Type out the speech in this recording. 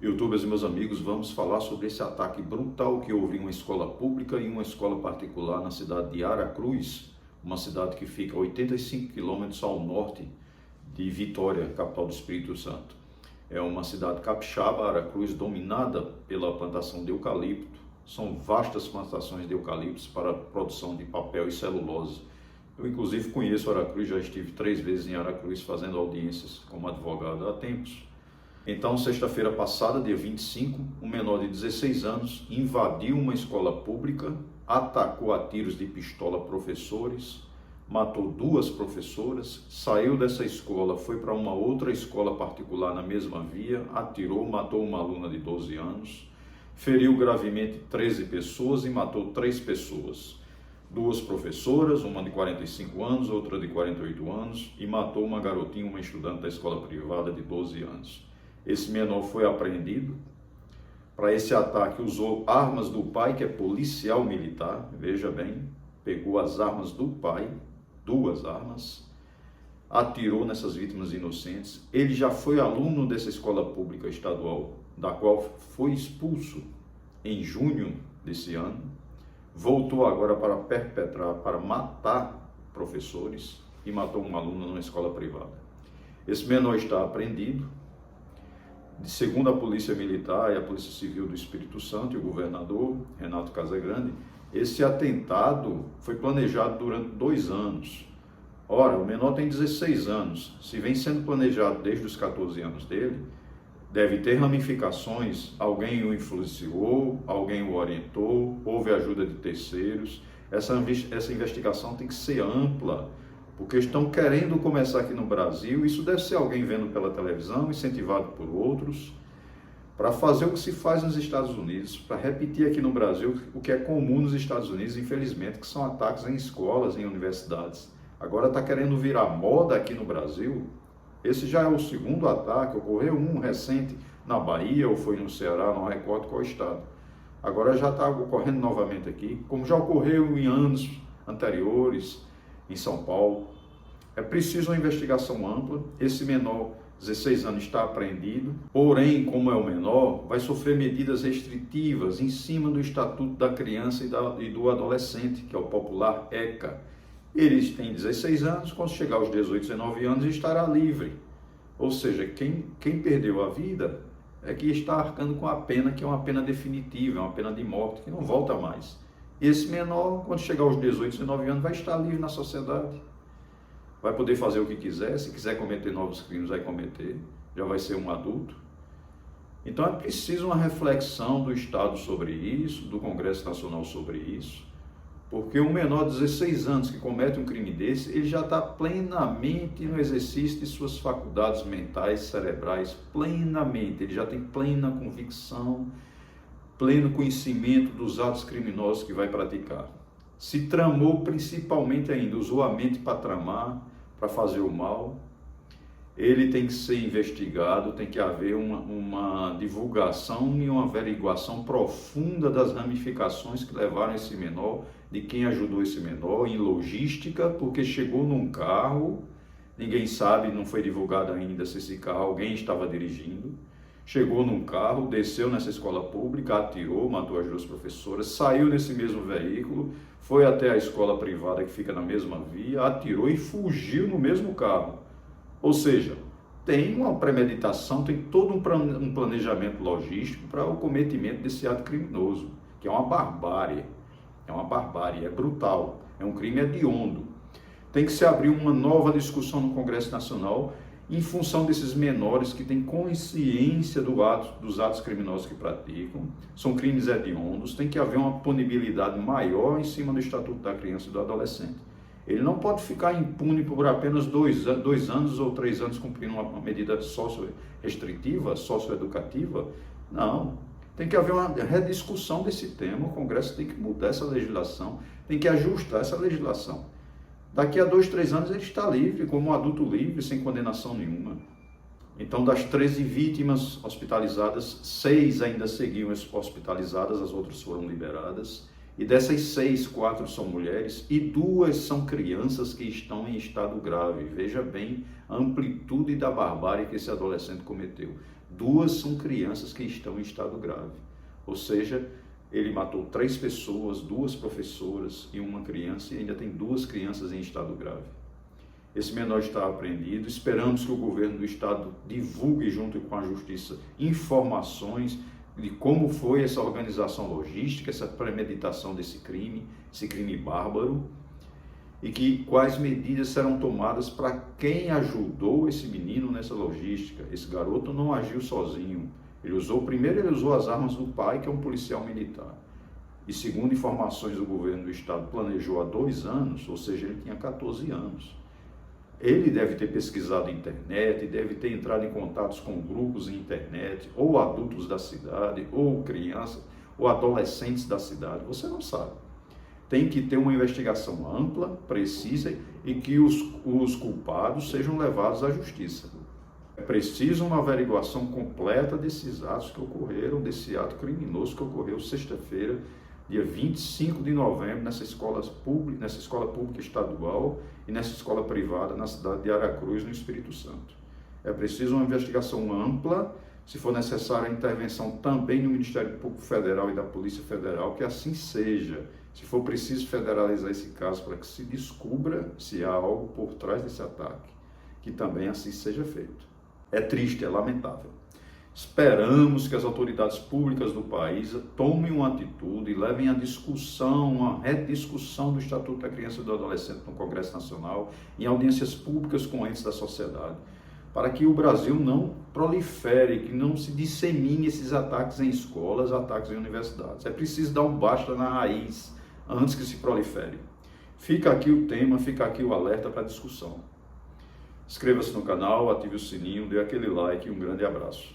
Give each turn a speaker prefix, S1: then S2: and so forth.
S1: YouTubers e meus amigos, vamos falar sobre esse ataque brutal que houve em uma escola pública e uma escola particular na cidade de Aracruz, uma cidade que fica a 85 quilômetros ao norte de Vitória, capital do Espírito Santo. É uma cidade capixaba, Aracruz, dominada pela plantação de eucalipto. São vastas plantações de eucaliptos para a produção de papel e celulose. Eu, inclusive, conheço Aracruz, já estive 3 vezes em Aracruz fazendo audiências como advogado há tempos. Então, sexta-feira passada, dia 25, um menor de 16 anos invadiu uma escola pública, atacou a tiros de pistola professores, matou 2 professoras, saiu dessa escola, foi para uma outra escola particular na mesma via, atirou, matou uma aluna de 12 anos, feriu gravemente 13 pessoas e matou 3 pessoas. 2 professoras, uma de 45 anos, outra de 48 anos, e matou uma garotinha, uma estudante da escola privada de 12 anos. Esse menor foi apreendido. Para esse ataque usou armas do pai, que é policial militar, veja bem, pegou as armas do pai, 2 armas, atirou nessas vítimas inocentes. Ele já foi aluno dessa escola pública estadual, da qual foi expulso em junho desse ano, voltou agora para perpetrar, para matar professores e matou uma aluna numa escola privada. Esse menor está apreendido. Segundo a Polícia Militar e a Polícia Civil do Espírito Santo e o governador Renato Casagrande, esse atentado foi planejado durante 2 anos. Ora, o menor tem 16 anos, se vem sendo planejado desde os 14 anos dele, deve ter ramificações, alguém o influenciou, alguém o orientou, houve ajuda de terceiros. Essa investigação tem que ser ampla, porque estão querendo começar aqui no Brasil. Isso deve ser alguém vendo pela televisão, incentivado por outros, para fazer o que se faz nos Estados Unidos, para repetir aqui no Brasil o que é comum nos Estados Unidos, infelizmente, que são ataques em escolas, em universidades. Agora está querendo virar moda aqui no Brasil. Esse já é o 2º ataque, ocorreu um recente na Bahia, ou foi no Ceará, não recordo qual estado. Agora já está ocorrendo novamente aqui, como já ocorreu em anos anteriores, em São Paulo. É preciso uma investigação ampla. Esse menor, 16 anos, está apreendido, porém, como é o menor, vai sofrer medidas restritivas em cima do Estatuto da Criança e do Adolescente, que é o popular ECA. Eles têm 16 anos, quando chegar aos 18, 19 anos, estará livre. Ou seja, quem perdeu a vida é que está arcando com a pena, que é uma pena definitiva, é uma pena de morte, que não volta mais. E esse menor, quando chegar aos 18, 19 anos, vai estar livre na sociedade. Vai poder fazer o que quiser, se quiser cometer novos crimes, vai cometer, já vai ser um adulto. Então é preciso uma reflexão do Estado sobre isso, do Congresso Nacional sobre isso, porque um menor de 16 anos que comete um crime desse, ele já está plenamente no exercício de suas faculdades mentais, cerebrais, plenamente, ele já tem plena convicção, pleno conhecimento dos atos criminosos que vai praticar. Se tramou principalmente ainda, usou a mente para tramar, para fazer o mal. Ele tem que ser investigado, tem que haver uma divulgação e uma averiguação profunda das ramificações que levaram esse menor, de quem ajudou esse menor, em logística, porque chegou num carro, ninguém sabe, não foi divulgado ainda se esse carro alguém estava dirigindo, chegou num carro, desceu nessa escola pública, atirou, matou as 2 professoras, saiu nesse mesmo veículo, foi até a escola privada que fica na mesma via, atirou e fugiu no mesmo carro. Ou seja, tem uma premeditação, tem todo um planejamento logístico para o cometimento desse ato criminoso, que é uma barbárie, é brutal, é um crime hediondo. Tem que se abrir uma nova discussão no Congresso Nacional em função desses menores que têm consciência dos atos criminosos que praticam. São crimes hediondos, tem que haver uma punibilidade maior em cima do Estatuto da Criança e do Adolescente. Ele não pode ficar impune por apenas 2 anos ou 3 anos cumprindo uma medida socio-restritiva, socioeducativa. Não. Tem que haver uma rediscussão desse tema. O Congresso tem que mudar essa legislação, tem que ajustar essa legislação. Daqui a 2, 3 anos ele está livre, como um adulto livre, sem condenação nenhuma. Então, das 13 vítimas hospitalizadas, 6 ainda seguiam hospitalizadas, as outras foram liberadas. E dessas 6, 4 são mulheres e 2 são crianças que estão em estado grave. Veja bem a amplitude da barbárie que esse adolescente cometeu. 2 são crianças que estão em estado grave. Ou seja, ele matou 3 pessoas, 2 professoras e uma criança, e ainda tem 2 crianças em estado grave. Esse menor está apreendido. Esperamos que o governo do estado divulgue junto com a justiça informações de como foi essa organização logística, essa premeditação desse crime, esse crime bárbaro, e que quais medidas serão tomadas para quem ajudou esse menino nessa logística. Esse garoto não agiu sozinho. Ele usou as armas do pai, que é um policial militar. E segundo informações do governo do estado, planejou há 2 anos, ou seja, ele tinha 14 anos. Ele deve ter pesquisado na internet, deve ter entrado em contatos com grupos na internet, ou adultos da cidade, ou crianças, ou adolescentes da cidade. Você não sabe. Tem que ter uma investigação ampla, precisa, e que os culpados sejam levados à justiça. É preciso uma averiguação completa desses atos que ocorreram, desse ato criminoso que ocorreu sexta-feira, dia 25 de novembro, nessa escola pública estadual e nessa escola privada na cidade de Aracruz, no Espírito Santo. É preciso uma investigação ampla, se for necessária a intervenção também do Ministério Público Federal e da Polícia Federal, que assim seja. Se for preciso federalizar esse caso para que se descubra se há algo por trás desse ataque, que também assim seja feito. É triste, é lamentável. Esperamos que as autoridades públicas do país tomem uma atitude e levem a discussão, uma rediscussão do Estatuto da Criança e do Adolescente no Congresso Nacional, em audiências públicas com entes da sociedade, para que o Brasil não prolifere, que não se dissemine esses ataques em escolas, ataques em universidades. É preciso dar um basta na raiz antes que se prolifere. Fica aqui o tema, fica aqui o alerta para discussão. Inscreva-se no canal, ative o sininho, dê aquele like e um grande abraço.